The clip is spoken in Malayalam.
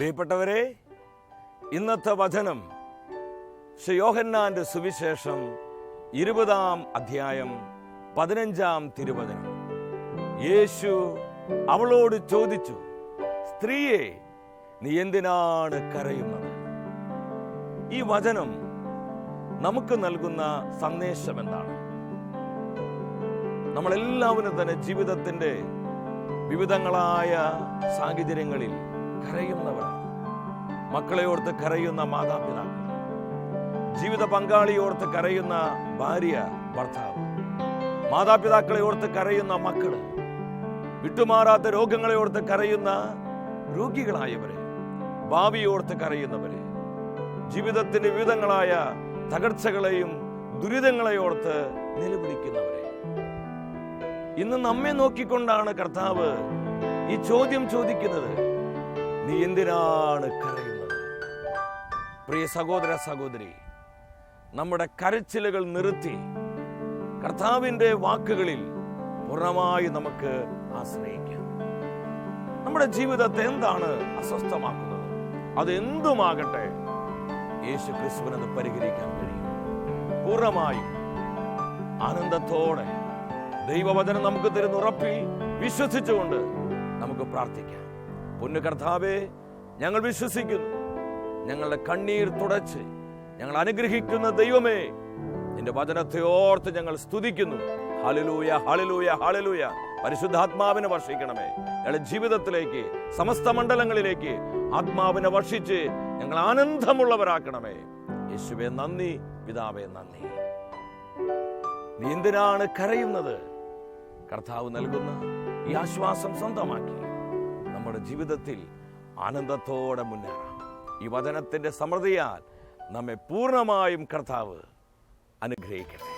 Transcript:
പ്രിയപ്പെട്ടവരെ, ഇന്നത്തെ വചനം യോഹന്നാന്റെ സുവിശേഷം 20-ാം അധ്യായം 15-ാം തിരുവചനം. യേശു അവളോട് ചോദിച്ചു, സ്ത്രീയെ, നീ എന്തിനാണ് കരയുന്നത്? ഈ വചനം നമുക്ക് നൽകുന്ന സന്ദേശം എന്താണ്? നമ്മളെല്ലാവരും തന്നെ ജീവിതത്തിന്റെ വിവിധങ്ങളായ സാഹചര്യങ്ങളിൽ കരയുന്നവരാണ്. മക്കളെ ഓർത്ത് കരയുന്ന മാതാപിതാക്കൾ, ജീവിത പങ്കാളിയോർത്ത് കരയുന്ന ഭാര്യ ഭർത്താവ്, മാതാപിതാക്കളെ ഓർത്ത് കരയുന്ന മക്കള്, വിട്ടുമാറാത്ത രോഗങ്ങളെ ഓർത്ത് കരയുന്ന രോഗികളായവരെ, ഭാവിയോർത്ത് കരയുന്നവരെ, ജീവിതത്തിന്റെ വിവിധങ്ങളായ തകർച്ചകളെയും ദുരിതങ്ങളെയോർത്ത് നിലവിളിക്കുന്നവരെ. ഇന്ന് നമ്മെ നോക്കിക്കൊണ്ടാണ് കർത്താവ് ഈ ചോദ്യം ചോദിക്കുന്നത്, നീ എന്തിനാണ് കരയുന്നത്? പ്രിയ സഹോദര സഹോദരി, നമ്മുടെ കരച്ചിലുകൾ നിർത്തി കർത്താവിൻ്റെ വാക്കുകളിൽ പൂർണ്ണമായി നമുക്ക് ആശ്രയിക്കാം. നമ്മുടെ ജീവിതത്തെ എന്താണ് അസ്വസ്ഥമാക്കുന്നത്? അതെന്തുമാകട്ടെ, യേശു ക്രിസ്തുവിനത് പരിഹരിക്കാൻ കഴിയും. പൂർണ്ണമായും ആനന്ദത്തോടെ ദൈവവചനം നമുക്ക് തരുന്ന ഉറപ്പിൽ വിശ്വസിച്ചുകൊണ്ട് നമുക്ക് പ്രാർത്ഥിക്കാം. പൊന്നു കർത്താവേ, ഞങ്ങൾ വിശ്വസിക്കുന്നു. ഞങ്ങളുടെ കണ്ണീർ തുടച്ച് ഞങ്ങൾ അനുഗ്രഹിക്കുന്ന ദൈവമേ, നിന്റെ വചനത്തെ ഓർത്ത് ഞങ്ങൾ സ്തുതിക്കുന്നു. Hallelujah, hallelujah, hallelujah. പരിശുദ്ധാത്മാവിനെ വർഷിക്കണമേ. ഞങ്ങളുടെ ജീവിതത്തിലേക്ക്, സമസ്ത മണ്ഡലങ്ങളിലേക്ക് ആത്മാവിനെ വർഷിച്ച് ഞങ്ങൾ ആനന്ദമുള്ളവരാക്കണമേ. യേശുവേ നന്ദി, പിതാവേ നന്ദി. നീ എന്തിനാണ് കരയുന്നത്? കർത്താവ് നൽകുന്ന ഈ ആശ്വാസം സ്വന്തമാക്കി നമ്മുടെ ജീവിതത്തിൽ ആനന്ദത്തോടെ മുന്നേറാം. ഈ വചനത്തിന്റെ സമൃദ്ധിയാൽ നമ്മെ പൂർണ്ണമായും കർത്താവ് അനുഗ്രഹിക്കട്ടെ.